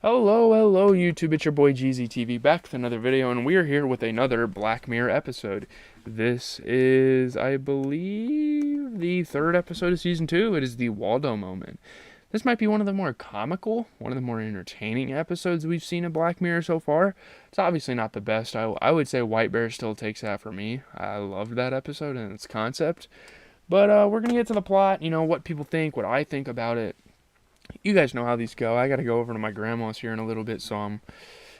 Hello, YouTube. It's your boy GZTV back with another video, and we are here with another Black Mirror episode. This is, I believe, the third episode of season 2. It is the Waldo moment. This might be one of the more comical, one of the more entertaining episodes we've seen in Black Mirror so far. It's obviously not the best. I would say White Bear still takes that for me. I loved that episode and its concept. But we're going to get to the plot, what people think, what I think about it. You guys know how these go. I gotta go over to my grandma's here in a little bit, so I'm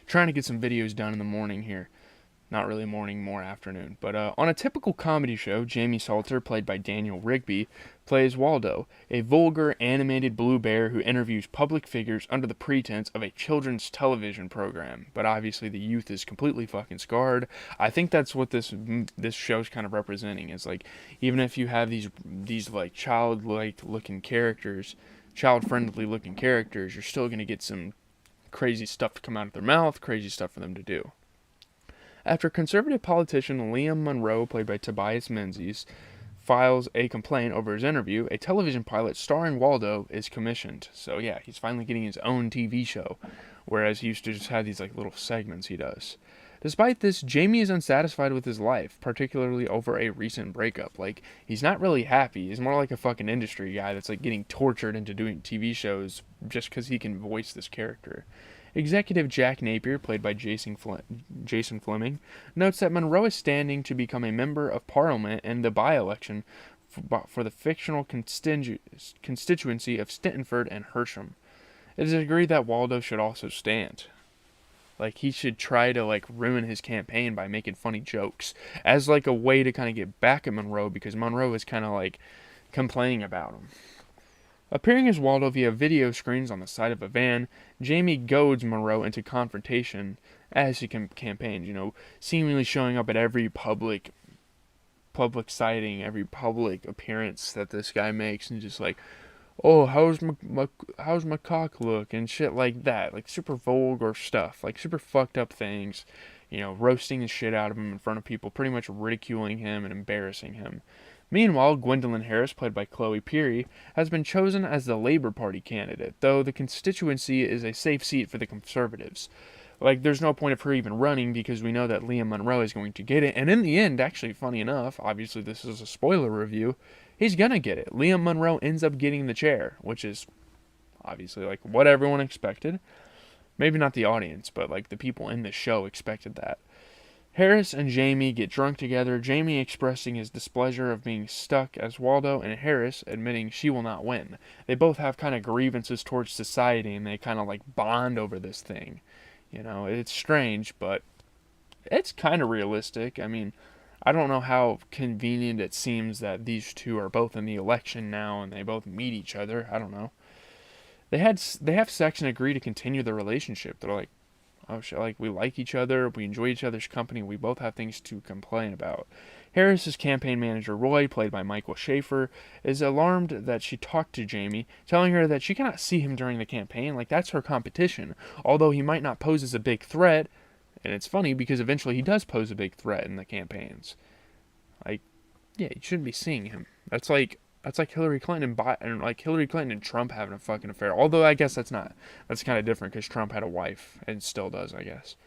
trying to get some videos done in the morning here. Not really morning, more afternoon. But on a typical comedy show, Jamie Salter, played by Daniel Rigby, plays Waldo, a vulgar, animated blue bear who interviews public figures under the pretense of a children's television program. But obviously, the youth is completely fucking scarred. I think that's what this show's kind of representing. Is like, even if you have these like childlike looking characters, child-friendly looking characters, you're still gonna get some crazy stuff to come out of their mouth, crazy stuff for them to do. After conservative politician Liam Munro, played by Tobias Menzies, files a complaint over his interview, a television pilot starring Waldo is commissioned. So yeah, he's finally getting his own TV show, whereas he used to just have these like little segments he does. Despite this, Jamie is unsatisfied with his life, particularly over a recent breakup. Like, he's not really happy. He's more like a fucking industry guy that's like getting tortured into doing TV shows just because he can voice this character. Executive Jack Napier, played by Jason Fleming, notes that Monroe is standing to become a member of Parliament in the by-election for the fictional constituency of Stintingford and Hersham. It is agreed that Waldo should also stand. Like, he should try to, like, ruin his campaign by making funny jokes as, like, a way to kind of get back at Monroe, because Monroe is kind of, like, complaining about him. Appearing as Waldo via video screens on the side of a van, Jamie goads Monroe into confrontation as he campaigns, seemingly showing up at every public sighting, every public appearance that this guy makes, and just like, oh, how's my cock look and shit like that, like super vulgar stuff, like super fucked up things, roasting the shit out of him in front of people, pretty much ridiculing him and embarrassing him. Meanwhile, Gwendolyn Harris, played by Chloe Peary, has been chosen as the Labour Party candidate, though the constituency is a safe seat for the Conservatives. Like, there's no point of her even running because we know that Liam Munro is going to get it. And in the end, actually, funny enough, obviously this is a spoiler review, he's gonna get it. Liam Munro ends up getting the chair, which is obviously like what everyone expected. Maybe not the audience, but like the people in the show expected that. Harris and Jamie get drunk together, Jamie expressing his displeasure of being stuck as Waldo, and Harris admitting she will not win. They both have kind of grievances towards society, and they kind of like bond over this thing. It's strange, but it's kind of realistic. I mean, I don't know how convenient it seems that these two are both in the election now and they both meet each other. I don't know. They have sex and agree to continue the relationship. They're like, oh shit, like we like each other, we enjoy each other's company, we both have things to complain about. Harris's campaign manager Roy, played by Michael Schaefer, is alarmed that she talked to Jamie, telling her that she cannot see him during the campaign, like that's her competition, although he might not pose as a big threat. And it's funny because eventually he does pose a big threat in the campaigns. Like, yeah, you shouldn't be seeing him. That's like Hillary Clinton and Trump having a fucking affair. Although I guess that's not. That's kind of different because Trump had a wife and still does, I guess.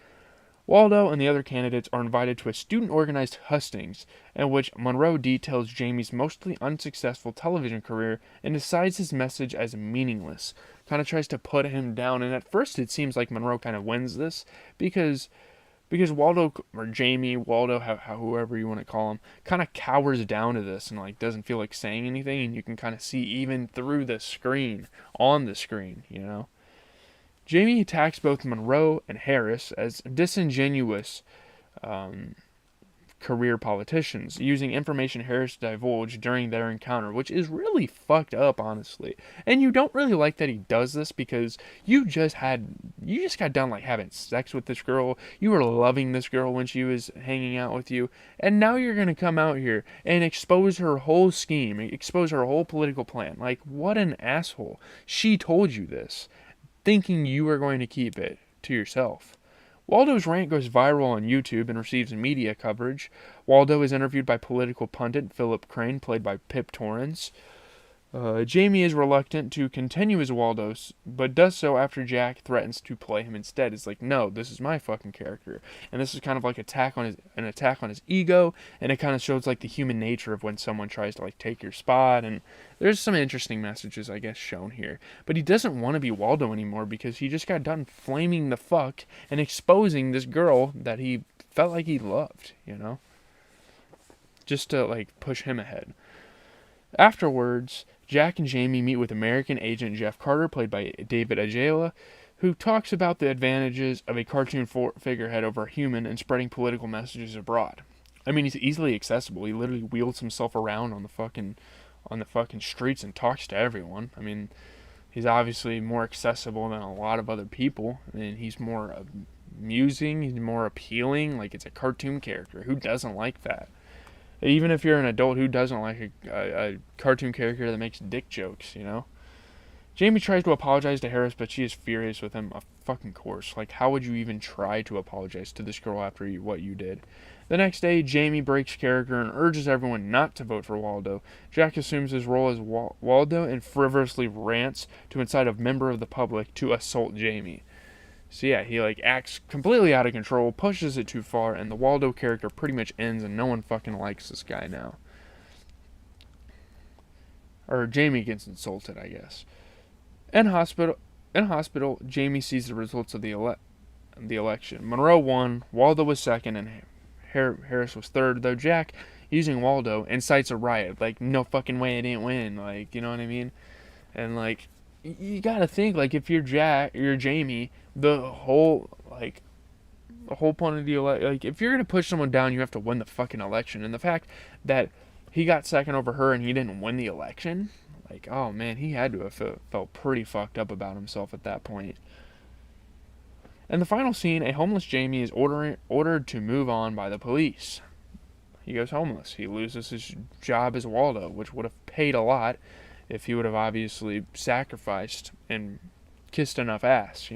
Waldo and the other candidates are invited to a student-organized hustings in which Monroe details Jamie's mostly unsuccessful television career and decides his message as meaningless. Kind of tries to put him down, and at first it seems like Monroe kind of wins this because Waldo or Jamie, Waldo, whoever you want to call him, kind of cowers down to this and like doesn't feel like saying anything, and you can kind of see even through the screen, on the screen. Jamie attacks both Monroe and Harris as disingenuous career politicians, using information Harris divulged during their encounter, which is really fucked up, honestly. And you don't really like that he does this because you just got done like having sex with this girl, you were loving this girl when she was hanging out with you, and now you're gonna come out here and expose her whole scheme, expose her whole political plan. Like, what an asshole. She told you this, thinking you were going to keep it to yourself. Waldo's rant goes viral on YouTube and receives media coverage. Waldo is interviewed by political pundit Philip Crane, played by Pip Torrens. Jamie is reluctant to continue as Waldo, but does so after Jack threatens to play him instead. It's like, no, this is my fucking character, and this is kind of like an attack on his ego, and it kind of shows like the human nature of when someone tries to like take your spot. And there's some interesting messages, I guess, shown here. But he doesn't want to be Waldo anymore because he just got done flaming the fuck and exposing this girl that he felt like he loved, just to like push him ahead. Afterwards, Jack and Jamie meet with American agent Jeff Carter, played by David Ajala, who talks about the advantages of a cartoon figurehead over a human and spreading political messages abroad. I mean, he's easily accessible. He literally wheels himself around on the fucking streets and talks to everyone. I mean, he's obviously more accessible than a lot of other people, and he's more amusing. He's more appealing. Like, it's a cartoon character. Who doesn't like that? Even if you're an adult, who doesn't like a cartoon character that makes dick jokes, Jamie tries to apologize to Harris, but she is furious with him. Of fucking course. Like, how would you even try to apologize to this girl after what you did? The next day, Jamie breaks character and urges everyone not to vote for Waldo. Jack assumes his role as Waldo and frivolously rants to incite a member of the public to assault Jamie. So yeah, he like acts completely out of control, pushes it too far, and the Waldo character pretty much ends, and no one fucking likes this guy now. Or Jamie gets insulted, I guess. In hospital, Jamie sees the results of the election. Monroe won, Waldo was second, and Harris was third. Though Jack, using Waldo, incites a riot. Like, no fucking way I didn't win. Like, you know what I mean? And like, you gotta think, like, if you're Jamie, the whole point of the election, like, if you're gonna push someone down, you have to win the fucking election. And the fact that he got second over her and he didn't win the election, like, oh man, he had to have felt pretty fucked up about himself at that point. In the final scene, a homeless Jamie is ordered to move on by the police. He goes homeless. He loses his job as Waldo, which would have paid a lot if he would have obviously sacrificed and kissed enough ass,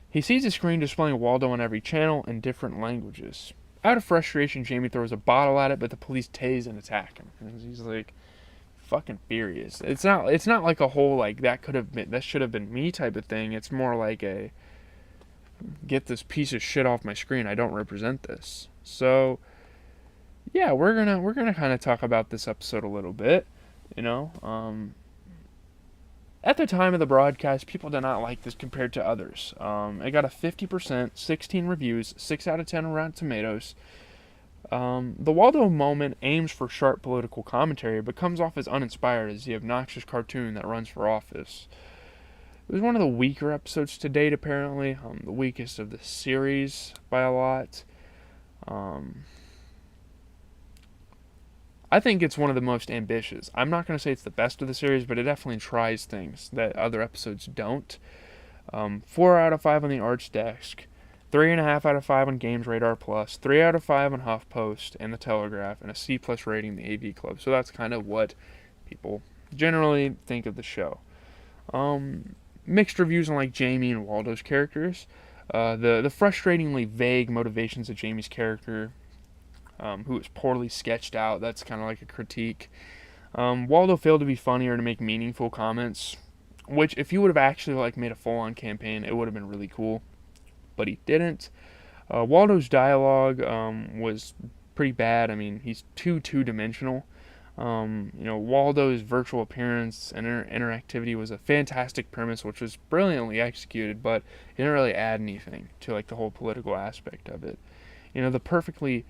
He sees a screen displaying Waldo on every channel in different languages. Out of frustration, Jamie throws a bottle at it, but the police tase and attack him. And he's like, fucking furious. It's not like a whole, like, that should have been me type of thing. It's more like a, get this piece of shit off my screen. I don't represent this. So, yeah, we're gonna kind of talk about this episode a little bit. At the time of the broadcast, people did not like this compared to others. It got a 50%, 16 reviews, 6 out of 10 on Rotten Tomatoes. The Waldo moment aims for sharp political commentary, but comes off as uninspired as the obnoxious cartoon that runs for office. It was one of the weaker episodes to date, apparently. The weakest of the series by a lot. I think it's one of the most ambitious. I'm not going to say it's the best of the series, but it definitely tries things that other episodes don't. 4 out of 5 on the Arts Desk, 3.5 out of 5 on Games Radar Plus, 3 out of 5 on HuffPost and The Telegraph, and a C+ rating in the AV Club. So that's kind of what people generally think of the show. Mixed reviews on like Jamie and Waldo's characters. The frustratingly vague motivations of Jamie's character, who is poorly sketched out. That's kind of like a critique. Waldo failed to be funny or to make meaningful comments, which if he would have actually like made a full-on campaign, it would have been really cool. But he didn't. Waldo's dialogue was pretty bad. I mean, he's two-dimensional. Waldo's virtual appearance and interactivity was a fantastic premise, which was brilliantly executed, but it didn't really add anything to like the whole political aspect of it. The perfectly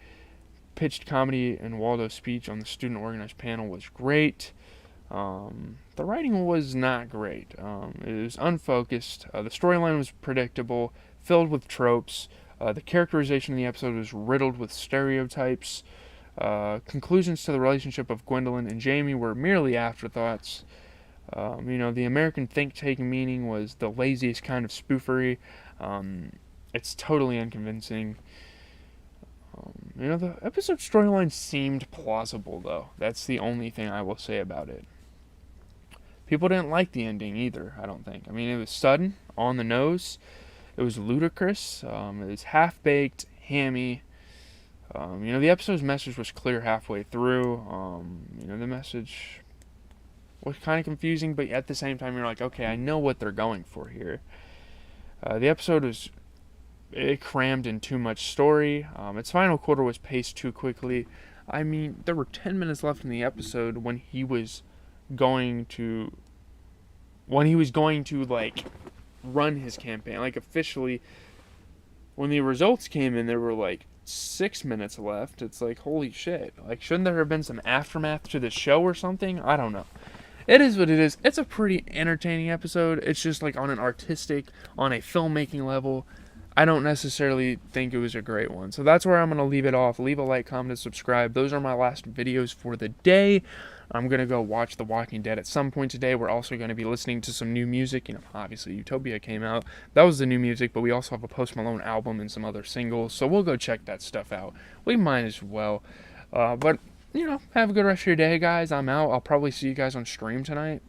pitched comedy in Waldo's speech on the student organized panel was great. The writing was not great. It was unfocused. The storyline was predictable, filled with tropes. The characterization in the episode was riddled with stereotypes. Conclusions to the relationship of Gwendolyn and Jamie were merely afterthoughts. The American think-tank meaning was the laziest kind of spoofery. It's totally unconvincing. The episode storyline seemed plausible, though. That's the only thing I will say about it. People didn't like the ending either, I don't think. I mean, it was sudden, on the nose. It was ludicrous. It was half-baked, hammy. The episode's message was clear halfway through. The message was kind of confusing, but at the same time, you're like, okay, I know what they're going for here. The episode was it crammed in too much story. Its final quarter was paced too quickly. I mean, there were 10 minutes left in the episode when he was going to like run his campaign, like officially. When the results came in, there were like 6 minutes left. It's like, holy shit. Like, shouldn't there have been some aftermath to the show or something? I don't know. It is what it is. It's a pretty entertaining episode. It's just like on an artistic, on a filmmaking level, I don't necessarily think it was a great one. So that's where I'm going to leave it off. Leave a like, comment, and subscribe. Those are my last videos for the day. I'm going to go watch The Walking Dead at some point today. We're also going to be listening to some new music. You know, obviously Utopia came out. That was the new music, but we also have a Post Malone album and some other singles. So we'll go check that stuff out. We might as well. But, you know, have a good rest of your day, guys. I'm out. I'll probably see you guys on stream tonight.